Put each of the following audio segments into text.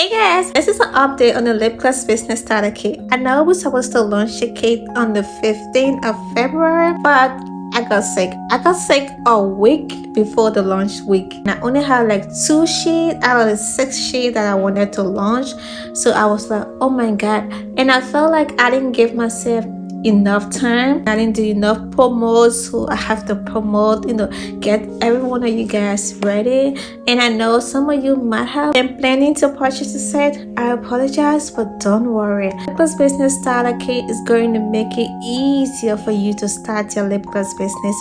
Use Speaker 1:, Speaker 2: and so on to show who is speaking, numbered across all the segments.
Speaker 1: Hey guys, this is an update on the Lipgloss Business Starter Kit. I know we're supposed to launch the kit on the 15th of February, but I got sick. I got sick a week before the launch week. And I only had like 2 sheets out of the 6 sheets that I wanted to launch. So I was like, oh my god. And I felt like I didn't give myself enough time. I didn't do enough promos, so I have to promote, get every one of you guys ready. And I know some of you might have been planning to purchase the set. I apologize, but don't worry. Lipgloss Business Starter Kit is going to make it easier for you to start your lip gloss business.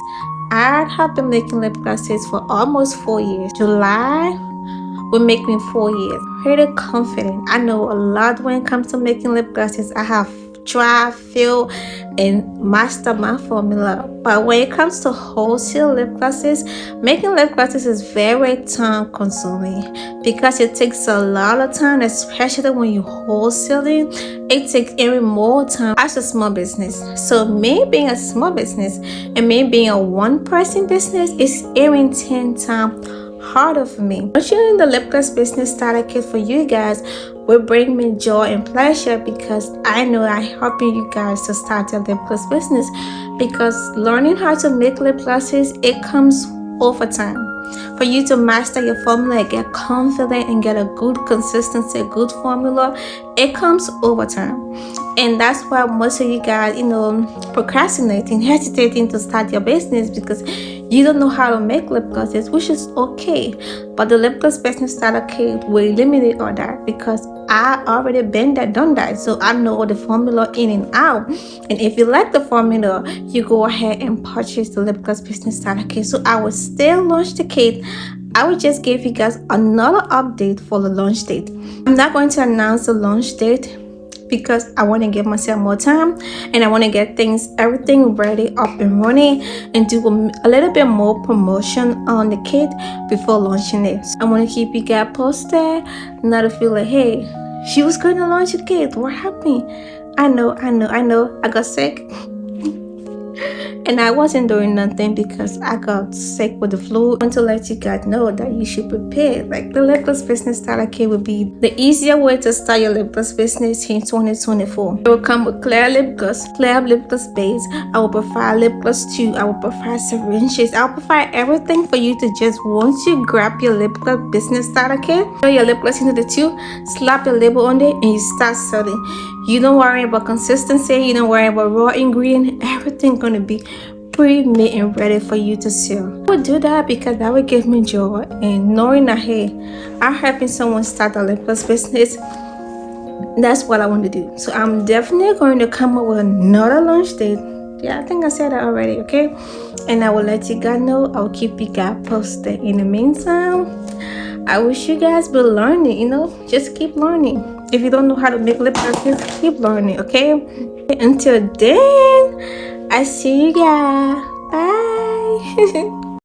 Speaker 1: I have been making lip glosses for almost 4 years. July will make me 4 years. Pretty confident. I know a lot when it comes to making lip glosses. I have try, feel, and master my formula. But when it comes to wholesale lip glosses, making lip glosses is very time consuming because it takes a lot of time, especially when you wholesaling. It takes even more time as a small business. So me being a small business and me being a one-person business is even 10 times harder for me. Launching the Lipgloss Business Starter Kit for you guys will bring me joy and pleasure because I know I'm helping you guys to start your lip gloss business, because learning how to make lip glosses, it comes over time. For you to master your formula, get confident and get a good consistency, a good formula, it comes over time. And that's why most of you guys, procrastinating, hesitating to start your business because you don't know how to make lip glosses, which is okay. But the Lipgloss Business Starter Kit will eliminate all that because I already been there, done that. So I know the formula in and out. And if you like the formula, you go ahead and purchase the Lipgloss Business Starter Kit. So I will still launch the kit. I will just give you guys another update for the launch date. I'm not going to announce the launch date because I want to give myself more time and I want to get everything ready, up and running, and do a little bit more promotion on the kit before launching it. So I want to keep you guys posted, not to feel like, hey, she was going to launch the kit, what happened? I know, I got sick. And I wasn't doing nothing because I got sick with the flu. I want to let you guys know that you should prepare. Like the Lipgloss Business Starter Kit will be the easier way to start your lip gloss business in 2024. It will come with clear lip gloss base. I will provide lip gloss too. I will provide syringes. I will provide everything for you to just, once you grab your lip gloss business starter kit, throw your lip gloss into the tube, slap your label on it, and you start selling. You don't worry about consistency. You don't worry about raw ingredient. Everything gonna be pre-made and ready for you to sell. I would do that because that would give me joy, and knowing that, hey, I'm helping someone start a lip gloss business. That's what I want to do. So I'm definitely going to come up with another launch date. Yeah, I think I said that already, okay? And I will let you guys know. I'll keep you guys posted. In the meantime, I wish you guys be learning, just keep learning. If you don't know how to make lip glosses, keep learning, okay? Until then, I see you guys. Bye.